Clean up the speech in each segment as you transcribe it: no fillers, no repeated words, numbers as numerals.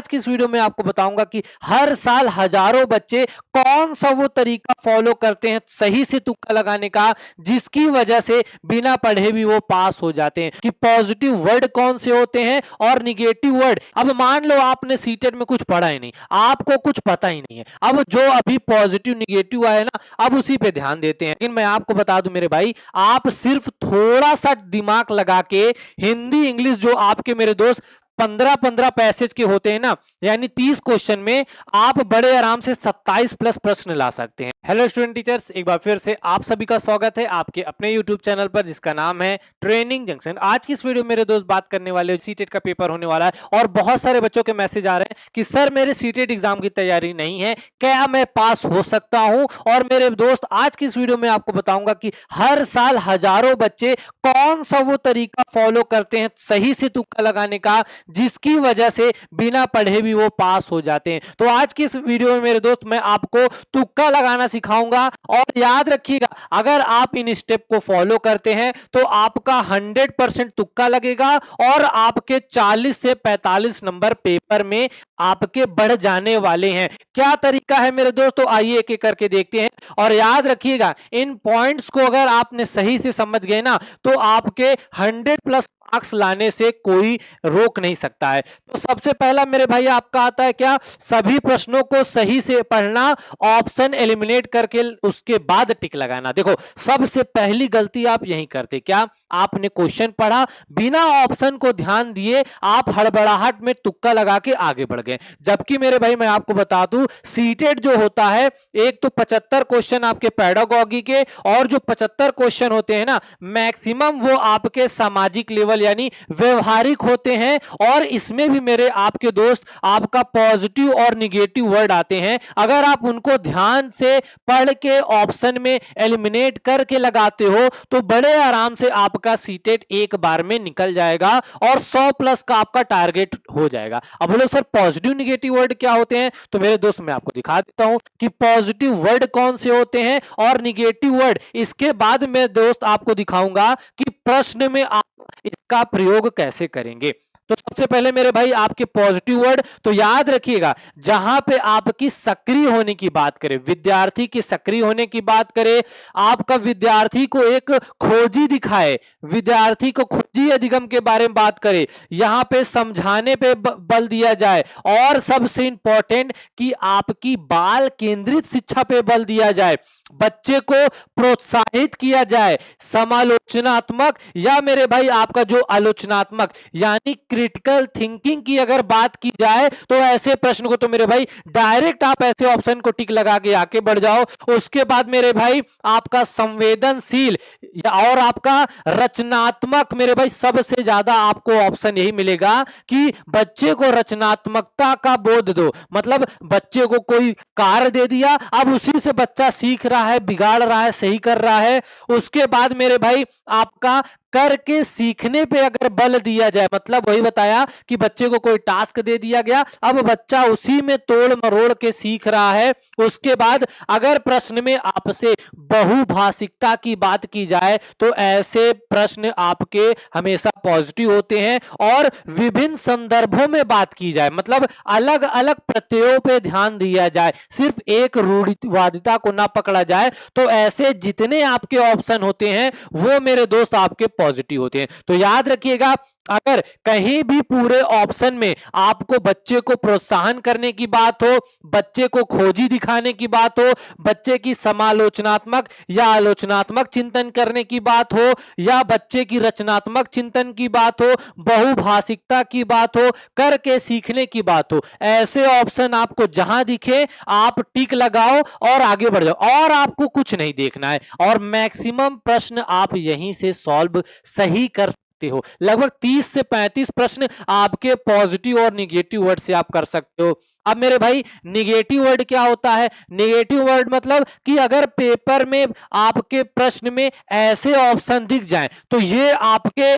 आज की इस वीडियो में आपको बताऊंगा कि हर साल हजारों बच्चे कौन सा वो तरीका फॉलो करते हैं सही से तुक्का लगाने का, जिसकी वजह से बिना पढ़े भी वो पास हो जाते हैं। कि पॉजिटिव वर्ड कौन से होते हैं और निगेटिव वर्ड। अब मान लो आपने सीटेट में कुछ पढ़ा ही नहीं, आपको कुछ पता ही नहीं है, अब जो अभी पॉजिटिव निगेटिव आए ना, अब उसी पे ध्यान देते हैं। लेकिन मैं आपको बता दूं मेरे भाई, आप सिर्फ थोड़ा सा दिमाग लगा के हिंदी इंग्लिश जो आपके मेरे दोस्त 15-15 पैसेज के होते हैं ना, यानी 30 क्वेश्चन में आप बड़े आराम से 27 प्लस प्रश्न ला सकते हैं। हेलो स्टूडेंट टीचर्स, एक बार फिर से आप सभी का स्वागत है आपके अपने यूट्यूब चैनल पर जिसका नाम है ट्रेनिंग जंक्शन। आज की इस वीडियो में मेरे दोस्त बात करने वाले सीटेट का पेपर होने वाला है और बहुत सारे बच्चों के मैसेज आ रहे हैं कि सर मेरे सीटेट एग्जाम की तैयारी नहीं है, क्या मैं पास हो सकता हूं। और मेरे दोस्त आज की इस वीडियो में आपको बताऊंगा कि हर साल हजारों बच्चे कौन सा वो तरीका फॉलो करते हैं सही से तुक्का लगाने का, जिसकी वजह से बिना पढ़े भी वो पास हो जाते हैं। तो आज की इस वीडियो में मेरे दोस्त मैं आपको तुक्का लगाना सिखाऊंगा और याद रखिएगा, अगर आप इन स्टेप को फॉलो करते हैं तो आपका 100% तुक्का लगेगा और आपके 40 से 45 नंबर पेपर में आपके बढ़ जाने वाले हैं। क्या तरीका है मेरे दोस्तों, आइए एक एक करके देखते हैं। और याद रखिएगा, इन पॉइंट्स को अगर आपने सही से समझ गए ना, तो आपके 100+ मार्क्स लाने से कोई रोक नहीं सकता है। तो सबसे पहला मेरे भाई आपका आता है क्या, सभी प्रश्नों को सही से पढ़ना, ऑप्शन एलिमिनेट करके उसके बाद टिक लगाना। देखो सबसे पहली गलती आप यही करते, क्या आपने क्वेश्चन पढ़ा, बिना ऑप्शन को ध्यान दिए आप हड़बड़ाहट में तुक्का लगा के आगे बढ़ गए। जबकि मेरे भाई मैं आपको बता दूं, सीटेट जो होता है, एक तो 75 क्वेश्चन आपके पेडागॉजी के, और जो 75 क्वेश्चन होते हैं ना, मैक्सिमम वो आपके सामाजिक लेवल यानी व्यवहारिक होते हैं। और इसमें भी मेरे आपके दोस्त आपका पॉजिटिव और निगेटिव वर्ड आते हैं। अगर आप उनको ध्यान से पढ़ के ऑप्शन में एलिमिनेट करके लगाते हो तो बड़े आराम से आपका सीटेट एक बार में निकल जाएगा और 100+ का आपका टारगेट हो जाएगा। अब बोलो सर पॉजिटिव निगेटिव वर्ड क्या होते हैं, तो मेरे दोस्त मैं आपको दिखा देता हूं कि पॉजिटिव वर्ड कौन से होते हैं और निगेटिव वर्ड। इसके बाद मैं दोस्त आपको दिखाऊंगा कि प्रश्न में आप इसका प्रयोग कैसे करेंगे। तो सबसे पहले मेरे भाई आपके पॉजिटिव वर्ड, तो याद रखिएगा, जहां पे आपकी सक्रिय होने की बात करें, विद्यार्थी के सक्रिय होने की बात करें, आपका विद्यार्थी को एक खोजी दिखाए, विद्यार्थी को खोजी अधिगम के बारे में बात करें, यहां पे समझाने पे बल दिया जाए, और सबसे इंपॉर्टेंट कि आपकी बाल केंद्रित शिक्षा पे बल दिया जाए, बच्चे को प्रोत्साहित किया जाए, समालोचनात्मक या मेरे भाई आपका जो आलोचनात्मक यानी क्रिटिकल थिंकिंग की अगर बात की जाए, तो ऐसे प्रश्न को तो मेरे भाई डायरेक्ट आप ऐसे ऑप्शन को टिक लगा के आके बढ़ जाओ। उसके बाद मेरे भाई आपका संवेदनशील और आपका रचनात्मक, मेरे भाई सबसे ज्यादा आपको ऑप्शन यही मिलेगा कि बच्चे को रचनात्मकता का बोध दो। मतलब बच्चे को कोई कार्य दे दिया, अब उसी से बच्चा सीख रहा है, बिगाड़ रहा है, सही कर रहा है। उसके बाद मेरे भाई आपका करके सीखने पे अगर बल दिया जाए, मतलब वही बताया कि बच्चे को कोई टास्क दे दिया गया, अब बच्चा उसी में तोड़ मरोड़ के सीख रहा है। उसके बाद अगर प्रश्न में आपसे बहुभाषिकता की बात की जाए, तो ऐसे प्रश्न आपके हमेशा पॉजिटिव होते हैं। और विभिन्न संदर्भों में बात की जाए, मतलब अलग अलग प्रत्ययों पे ध्यान दिया जाए, सिर्फ एक रूढ़िवादिता को ना पकड़ा जाए, तो ऐसे जितने आपके ऑप्शन होते हैं वो मेरे दोस्त आपके पॉजिटिव होते हैं। तो याद रखिएगा, अगर कहीं भी पूरे ऑप्शन में आपको बच्चे को प्रोत्साहन करने की बात हो, बच्चे को खोजी दिखाने की बात हो, बच्चे की समालोचनात्मक या आलोचनात्मक चिंतन करने की बात हो, या बच्चे की रचनात्मक चिंतन की बात हो, बहुभाषिकता की बात हो, करके सीखने की बात हो, ऐसे ऑप्शन आपको जहां दिखे आप टिक लगाओ और आगे बढ़ जाओ, और आपको कुछ नहीं देखना है। और मैक्सिमम प्रश्न आप यहीं से सॉल्व सही कर हो। लगभग 30 से 35 प्रश्न आपके पॉजिटिव और निगेटिव वर्ड से आप कर सकते हो। अब मेरे भाई निगेटिव वर्ड क्या होता है, निगेटिव वर्ड मतलब कि अगर पेपर में आपके प्रश्न में ऐसे ऑप्शन दिख जाएं, तो ये आपके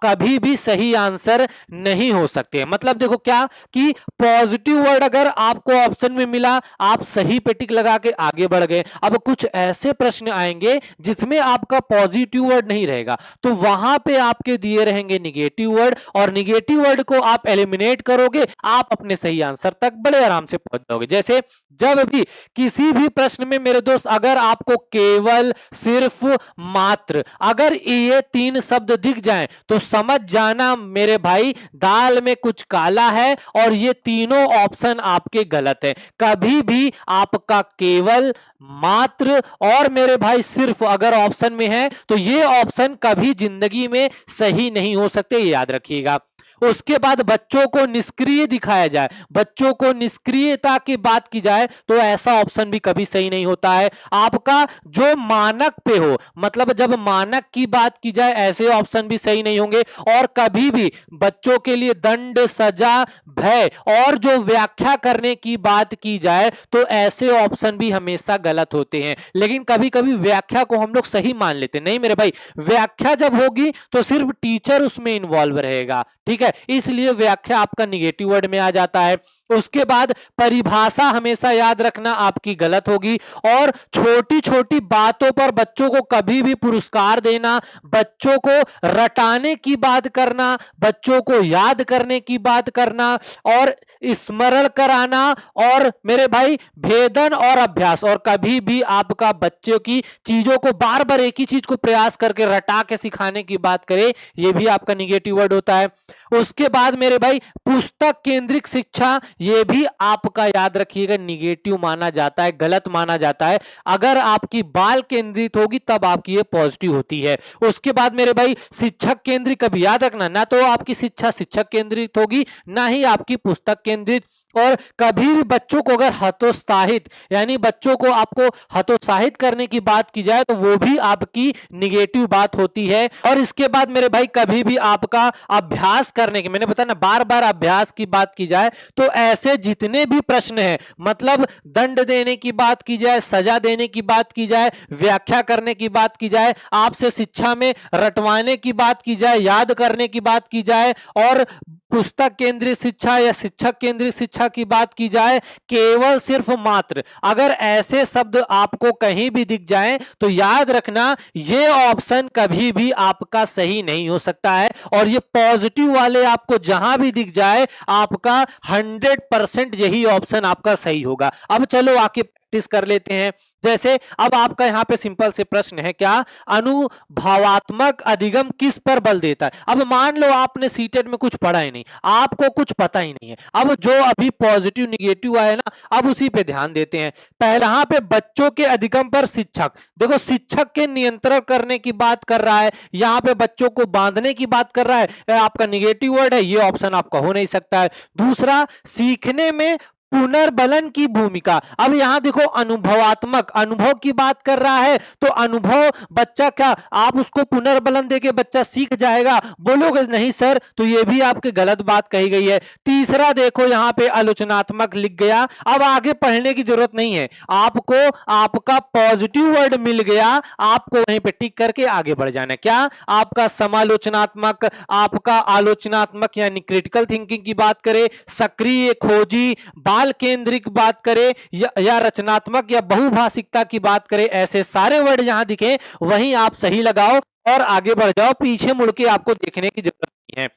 कभी भी सही आंसर नहीं हो सकते। मतलब देखो क्या कि पॉजिटिव वर्ड अगर आपको ऑप्शन में मिला, आप सही पे टिक लगा के आगे बढ़ गए। अब कुछ ऐसे प्रश्न आएंगे जिसमें आपका पॉजिटिव वर्ड नहीं रहेगा, तो वहां पे आपके दिए रहेंगे निगेटिव वर्ड, और निगेटिव वर्ड को आप एलिमिनेट करोगे, आप अपने सही आंसर तक बड़े आराम से पहुंच जाओगे। जैसे जब भी किसी भी प्रश्न में मेरे दोस्त अगर आपको केवल, सिर्फ, मात्र, अगर ये 3 शब्द दिख जाएं तो समझ जाना मेरे भाई दाल में कुछ काला है और ये तीनों ऑप्शन आपके गलत है। कभी भी आपका केवल, मात्र और मेरे भाई सिर्फ अगर ऑप्शन में है तो ये ऑप्शन कभी जिंदगी में सही नहीं हो सकते, याद रखिएगा। उसके बाद बच्चों को निष्क्रिय दिखाया जाए, बच्चों को निष्क्रियता की बात की जाए तो ऐसा ऑप्शन भी कभी सही नहीं होता है। आपका जो मानक पे हो, मतलब जब मानक की बात की जाए ऐसे ऑप्शन भी सही नहीं होंगे। और कभी भी बच्चों के लिए दंड, सजा, भय और जो व्याख्या करने की बात की जाए तो ऐसे ऑप्शन भी हमेशा गलत होते हैं। लेकिन कभी कभी व्याख्या को हम लोग सही मान लेते नहीं मेरे भाई, व्याख्या जब होगी तो सिर्फ टीचर उसमें इन्वॉल्व रहेगा, ठीक है, इसलिए व्याख्या आपका निगेटिव वर्ड में आ जाता है। उसके बाद परिभाषा हमेशा याद रखना आपकी गलत होगी, और छोटी छोटी बातों पर बच्चों को कभी भी पुरस्कार देना, बच्चों को रटाने की बात करना, बच्चों को याद करने की बात करना और स्मरण कराना, और मेरे भाई भेदन और अभ्यास, और कभी भी आपका बच्चों की चीजों को बार बार एक ही चीज को प्रयास करके रटा के सिखाने की बात करे, यह भी आपका निगेटिव वर्ड होता है। उसके बाद मेरे भाई पुस्तक केंद्रित शिक्षा, यह भी आपका याद रखिएगा निगेटिव माना जाता है, गलत माना जाता है। अगर आपकी बाल केंद्रित होगी तब आपकी ये पॉजिटिव होती है। उसके बाद मेरे भाई शिक्षक केंद्रित, कभी याद रखना ना तो आपकी शिक्षा शिक्षक केंद्रित होगी ना ही आपकी पुस्तक केंद्रित। और कभी भी बच्चों को अगर हतोत्साहित, यानी बच्चों को आपको हतोत्साहित करने की बात की जाए तो वो भी आपकी निगेटिव बात होती है। और इसके बाद मेरे भाई कभी भी आपका अभ्यास करने की, मैंने बताया ना बार बार अभ्यास की बात की जाए तो ऐसे जितने भी प्रश्न हैं, मतलब दंड देने की बात की जाए, सजा देने की बात की जाए, व्याख्या करने की बात की जाए, आपसे शिक्षा में रटवाने की बात की जाए, याद करने की बात की जाए, और पुस्तक केंद्रित शिक्षा या शिक्षक केंद्रित शिक्षा की बात की जाए, केवल, सिर्फ, मात्र, अगर ऐसे शब्द आपको कहीं भी दिख जाएं तो याद रखना ये ऑप्शन कभी भी आपका सही नहीं हो सकता है। और ये पॉजिटिव वाले आपको जहां भी दिख जाए आपका 100% यही ऑप्शन आपका सही होगा। अब चलो आके प्रैक्टिस कर लेते हैं। जैसे अब आपका यहां पे सिंपल से प्रश्न है, क्या अनुभवात्मक अधिगम किस पर बल देता है। अब मान लो आपने सीटेट में कुछ पढ़ा ही नहीं, आपको कुछ पता ही नहीं है, अब जो अभी पॉजिटिव निगेटिव आया ना, अब उसी पे ध्यान देते हैं। पहले यहां पे बच्चों के अधिगम पर शिक्षक, देखो शिक्षक के नियंत्रण करने की बात कर रहा है, यहां पे बच्चों को बांधने की बात कर रहा है, आपका निगेटिव वर्ड है, ये ऑप्शन आपका हो नहीं सकता है। दूसरा, सीखने में पुनर्बलन की भूमिका, अब यहां देखो अनुभवात्मक, अनुभव की बात कर रहा है तो अनुभव बच्चा क्या आप उसको पुनर्बलन देके बच्चा सीख जाएगा, बोलोगे नहीं सर, तो ये भी आपके गलत बात कही गई है। तीसरा देखो यहां पे आलोचनात्मक लिख गया, अब आगे पढ़ने की जरूरत नहीं है, आपको आपका पॉजिटिव वर्ड मिल गया, आपको वहीं पे टिक करके आगे बढ़ जाना है। क्या आपका समालोचनात्मक, आपका आलोचनात्मक यानी क्रिटिकल थिंकिंग की बात करें, सक्रिय, खोजी, बाल केंद्रित बात करें या रचनात्मक या बहुभाषिकता की बात करें, ऐसे सारे वर्ड यहां दिखे वहीं आप सही लगाओ और आगे बढ़ जाओ, पीछे मुड़ के आपको देखने की जरूरत नहीं है।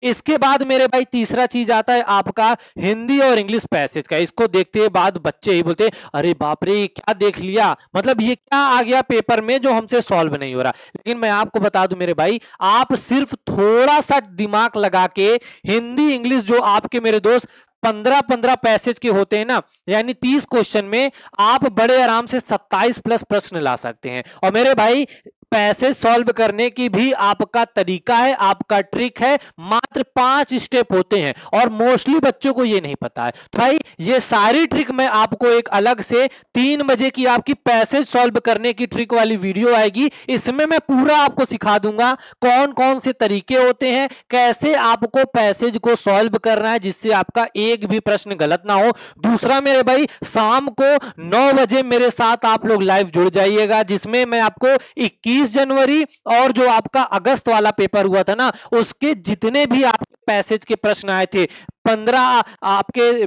इसके बाद मेरे भाई तीसरा चीज आता है आपका हिंदी और इंग्लिश पैसेज का। इसको देखते बाद बच्चे ही बोलते अरे बाप रे क्या देख लिया, मतलब ये क्या आ गया पेपर में जो हमसे सॉल्व नहीं हो रहा। लेकिन मैं आपको बता दूं मेरे भाई, आप सिर्फ थोड़ा सा दिमाग लगा के हिंदी इंग्लिश जो आपके मेरे दोस्त 15-15 पैसेज के होते हैं ना, यानी 30 क्वेश्चन में आप बड़े आराम से 27 प्लस प्रश्न ला सकते हैं। और मेरे भाई पैसेज सॉल्व करने की भी आपका तरीका है, आपका ट्रिक है, मात्र 5 स्टेप होते हैं और मोस्टली बच्चों को ये नहीं पता है। तो भाई ये सारी ट्रिक मैं आपको एक अलग से 3 बजे की आपकी पैसेज सॉल्व करने की ट्रिक वाली वीडियो आएगी, इसमें मैं पूरा आपको सिखा दूंगा कौन कौन से तरीके होते हैं, कैसे आपको पैसेज को सॉल्व करना है जिससे आपका एक भी प्रश्न गलत ना हो। दूसरा मेरे भाई शाम को 9 बजे मेरे साथ आप लोग लाइव जुड़ जाइएगा, जिसमें मैं आपको 21 30 जनवरी और जो आपका अगस्त वाला पेपर हुआ था ना, उसके जितने भी आपके पैसेज के प्रश्न आए थे, 15 आपके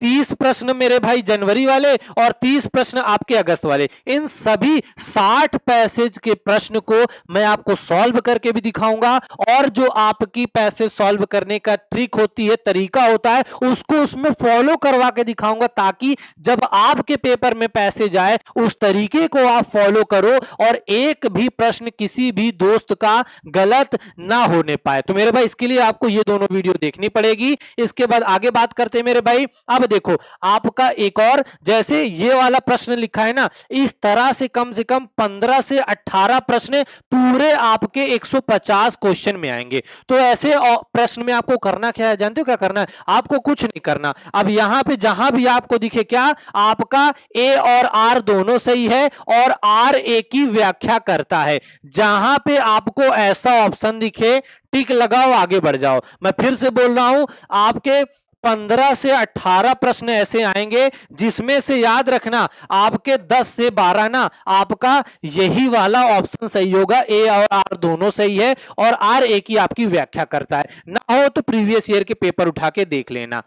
30 प्रश्न मेरे भाई जनवरी वाले और 30 प्रश्न आपके अगस्त वाले, इन सभी 60 पैसेज के प्रश्न को मैं आपको सॉल्व करके भी दिखाऊंगा, और जो आपकी पैसेज सॉल्व करने का ट्रिक होती है, तरीका होता है, उसको उसमें फॉलो करवा के दिखाऊंगा, ताकि जब आपके पेपर में पैसेज आए उस तरीके को आप फॉलो करो और एक भी प्रश्न किसी भी दोस्त का गलत ना होने पाए। तो मेरे भाई इसके लिए आपको ये दोनों वीडियो देखनी पड़ेगी। इसके बाद आगे बात करते हैं मेरे भाई। अब देखो आपका एक और, जैसे ये वाला प्रश्न लिखा है ना, इस तरह से कम 15 से 18 प्रश्न पूरे आपके 150 क्वेश्चन में आएंगे। तो ऐसे प्रश्न में आपको करना क्या है, जानते हो क्या करना है? आपको कुछ नहीं करना। अब यहां पे जहां भी आपको दिखे, क्या आपका ए और आर दोनों सही है और आर ए की व्याख्या करता है, जहां पे आपको ऐसा ऑप्शन दिखे टिक लगाओ, आगे बढ़ जाओ। मैं फिर से बोल रहा हूं, आपके 15 से 18 प्रश्न ऐसे आएंगे जिसमें से याद रखना आपके 10 से 12 ना आपका यही वाला ऑप्शन सही होगा, ए और आर दोनों सही है और आर ए की आपकी व्याख्या करता है। ना हो तो प्रीवियस ईयर के पेपर उठा के देख लेना।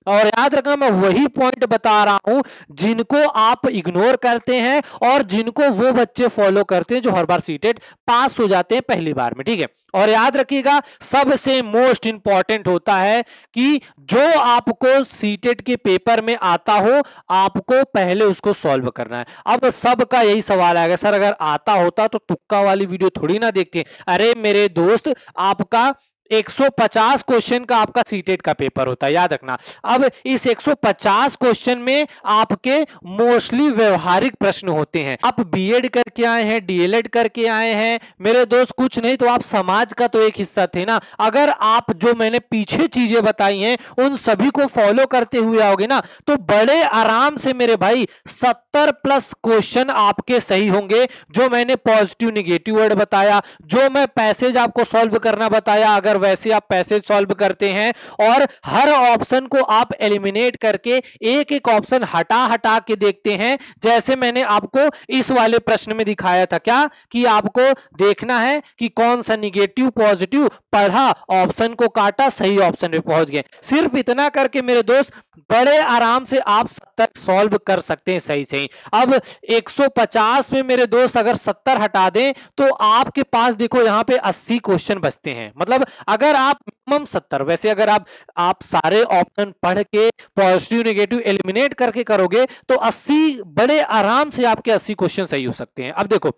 और याद रखना, मैं वही पॉइंट बता रहा हूं जिनको आप इग्नोर करते हैं और जिनको वो बच्चे फॉलो करते हैं जो हर बार सीटेट पास हो जाते हैं पहली बार में, ठीक है। और याद रखिएगा, सबसे मोस्ट इंपॉर्टेंट होता है कि जो आपको सीटेट के पेपर में आता हो, आपको पहले उसको सॉल्व करना है। अब सबका यही सवाल आएगा, सर अगर आता होता तो तुक्का वाली वीडियो थोड़ी ना देखते। अरे मेरे दोस्त, आपका 150 क्वेश्चन का आपका सीटेट का पेपर होता है, याद रखना। अब इस 150 क्वेश्चन में आपके मोस्टली व्यवहारिक प्रश्न होते हैं। आप बीएड करके आए हैं, डीएलएड करके आए हैं, मेरे दोस्त कुछ नहीं तो आप समाज का तो एक हिस्सा थे ना। अगर आप जो मैंने पीछे चीजें बताई हैं उन सभी को फॉलो करते हुए आओगे ना, तो बड़े आराम से मेरे भाई 70 प्लस क्वेश्चन आपके सही होंगे। जो मैंने पॉजिटिव निगेटिव वर्ड बताया, जो मैं पैसेज आपको सॉल्व करना बताया, अगर वैसे आप पैसेज सॉल्व करते हैं और हर ऑप्शन को आप एलिमिनेट करके एक एक ऑप्शन हटा हटा के देखते हैं, जैसे मैंने आपको इस वाले प्रश्न में दिखाया था, क्या कि आपको देखना है कि कौन सा निगेटिव पॉजिटिव पढ़ा, ऑप्शन को काटा, सही ऑप्शन पे पहुंच गए। सिर्फ इतना करके मेरे दोस्त बड़े आराम से आप 70 सॉल्व कर सकते हैं सही सही। अब 150 में मेरे दोस्त अगर 70 हटा दें तो आपके पास देखो यहां पे 80 क्वेश्चन बचते हैं। मतलब अगर आप मिनिमम 70, वैसे अगर आप सारे ऑप्शन पढ़ के पॉजिटिव नेगेटिव एलिमिनेट करके करोगे तो 80 बड़े आराम से आपके 80 क्वेश्चन सही हो सकते हैं। अब देखो,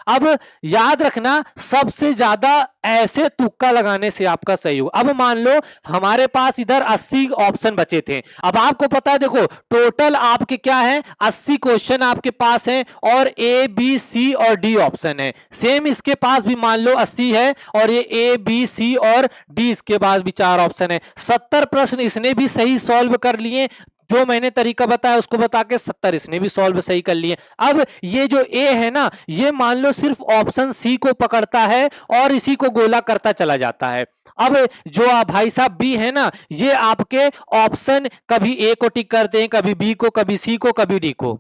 अब याद रखना सबसे ज्यादा ऐसे तुक्का लगाने से आपका सही हो। अब मान लो हमारे पास इधर 80 ऑप्शन बचे थे, अब आपको पता है देखो टोटल आपके क्या है, 80 क्वेश्चन आपके पास हैं और ए बी सी और डी ऑप्शन है। सेम इसके पास भी मान लो 80 है और ये ए बी सी और डी इसके पास भी 4 ऑप्शन है। 70 प्रश्न इसने भी सही सॉल्व कर लिए, जो मैंने तरीका बताया उसको बता के 70 इसने भी सॉल्व सही कर लिए। अब ये जो ए है ना, ये मान लो सिर्फ ऑप्शन सी को पकड़ता है और इसी को गोला करता चला जाता है। अब जो आप भाई साहब बी है ना, ये आपके ऑप्शन कभी ए को टिक करते हैं, कभी बी को, कभी सी को, कभी डी को।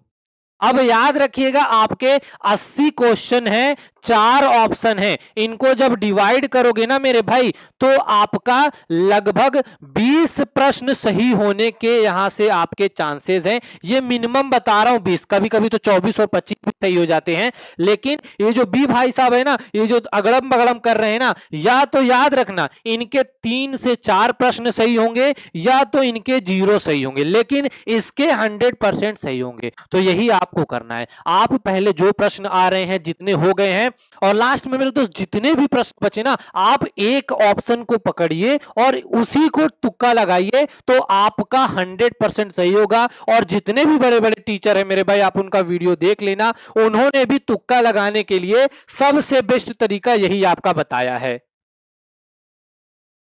अब याद रखिएगा आपके 80 क्वेश्चन हैं, 4 ऑप्शन हैं, इनको जब डिवाइड करोगे ना मेरे भाई तो आपका लगभग 20 प्रश्न सही होने के यहां से आपके चांसेस हैं। ये मिनिमम बता रहा हूं 20, कभी कभी तो 24 और 25 भी सही हो जाते हैं। लेकिन ये जो बी भाई साहब है ना, ये जो अगड़म बगड़म कर रहे हैं ना, या तो याद रखना इनके 3 से 4 प्रश्न सही होंगे या तो इनके 0 सही होंगे, लेकिन इसके 100% सही होंगे। तो यही आपको करना है। आप पहले जो प्रश्न आ रहे हैं जितने हो गए हैं, और लास्ट में मेरे दोस्त जितने भी प्रश्न बचे ना, आप एक ऑप्शन को पकड़िए और उसी को तुक्का लगाइए तो आपका 100% सही होगा। और जितने भी बड़े बड़े टीचर हैं मेरे भाई, आप उनका वीडियो देख लेना, उन्होंने भी तुक्का लगाने के लिए सबसे बेस्ट तरीका यही आपका बताया है।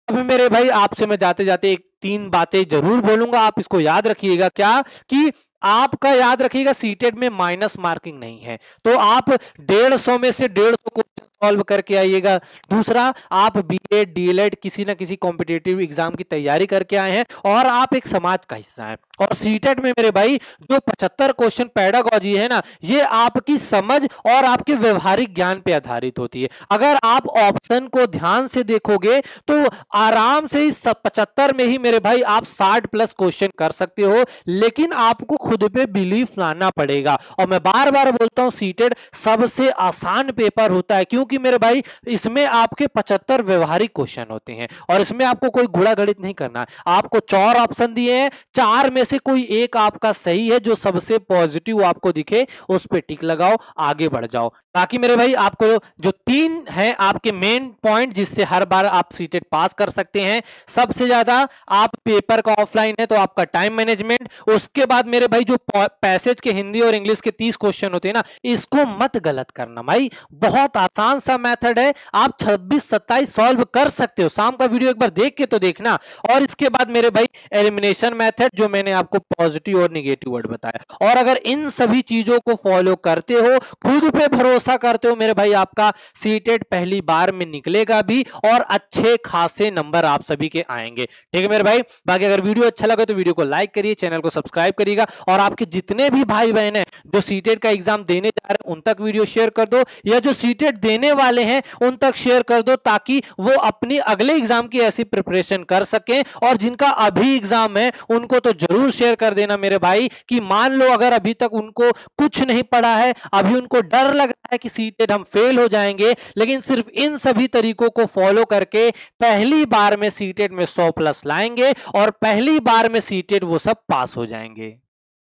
अभी मेरे भाई आपसे मैं जाते जाते एक 3 बातें जरूर बोलूंगा, आप इसको याद रखिएगा। क्या कि आपका याद रखिएगा सीटेट में माइनस मार्किंग नहीं है, तो आप 150 में से 150 को सॉल्व करके आइएगा। दूसरा, आप बीएड डीएलएड किसी ना किसी कॉम्पिटिटिव एग्जाम की तैयारी करके आए हैं और आप एक समाज का हिस्सा हैं। और सीटेट में मेरे भाई जो 75 क्वेश्चन पेडागोजी है ना, ये आपकी समझ और आपके व्यवहारिक ज्ञान पे आधारित होती है। अगर आप ऑप्शन को ध्यान से देखोगे तो आराम से इस 75 में ही मेरे भाई आप 60 प्लस क्वेश्चन कर सकते हो, लेकिन आपको खुद पे बिलीफ लाना पड़ेगा। और मैं बार बार बोलता हूं, सीटेट सबसे आसान पेपर होता है, क्योंकि मेरे भाई इसमें आपके 75 व्यवहारिक क्वेश्चन होते हैं और इसमें आपको कोई गुणा गणित नहीं करना है। आपको 4 ऑप्शन दिए हैं, 4 में से कोई एक आपका सही है, जो सबसे पॉजिटिव आपको दिखे उस पे टिक लगाओ, आगे बढ़ जाओ। ताकि मेरे भाई आपको जो 3 है आपके मेन पॉइंट, जिससे हर बार आप सीटेट पास कर सकते हैं। सबसे ज्यादा आप पेपर का ऑफलाइन है तो आपका टाइम मैनेजमेंट, उसके बाद मेरे भाई जो पैसेज के हिंदी और इंग्लिश के 30 क्वेश्चन होते हैं ना, इसको मत गलत करना भाई, बहुत आसान सा मेथड है, आप 26-27 सॉल्व कर सकते हो। शाम का वीडियो एक बार देख के तो देखना। और इसके बाद मेरे भाई एलिमिनेशन मेथड, जो मैंने आपको पॉजिटिव और निगेटिव वर्ड बताया। और अगर इन सभी चीजों को फॉलो करते हो, खुद पे भरोसा करते हो, मेरे भाई आपका सीटेट पहली बार में निकलेगा भी और अच्छे खासे नंबर आप सभी के आएंगे। ठीक है मेरे भाई। बाकी अगर वीडियो अच्छा लगा तो वीडियो को लाइक करिए, चैनल को सब्सक्राइब करिएगा और आपके जितने भी भाई बहन हैं जो सीटेट का एग्जाम देने जा रहे हैं उन तक वीडियो शेयर कर दो, या जो सीटेट देने वाले हैं उन तक शेयर कर दो, ताकि वो अपनी अगले एग्जाम की ऐसी प्रिपरेशन कर सकें। और जिनका अभी एग्जाम है उनको तो जरूर शेयर कर देना मेरे भाई, कि मान लो अगर अभी तक उनको कुछ नहीं पड़ा है, अभी उनको डर लग रहा है कि सीटेट हम फेल हो जाएंगे, लेकिन सिर्फ इन सभी तरीकों को फॉलो करके पहली बार में सीटेट में 100 प्लस लाएंगे और पहली बार में सीटेट वो सब पास हो जाएंगे।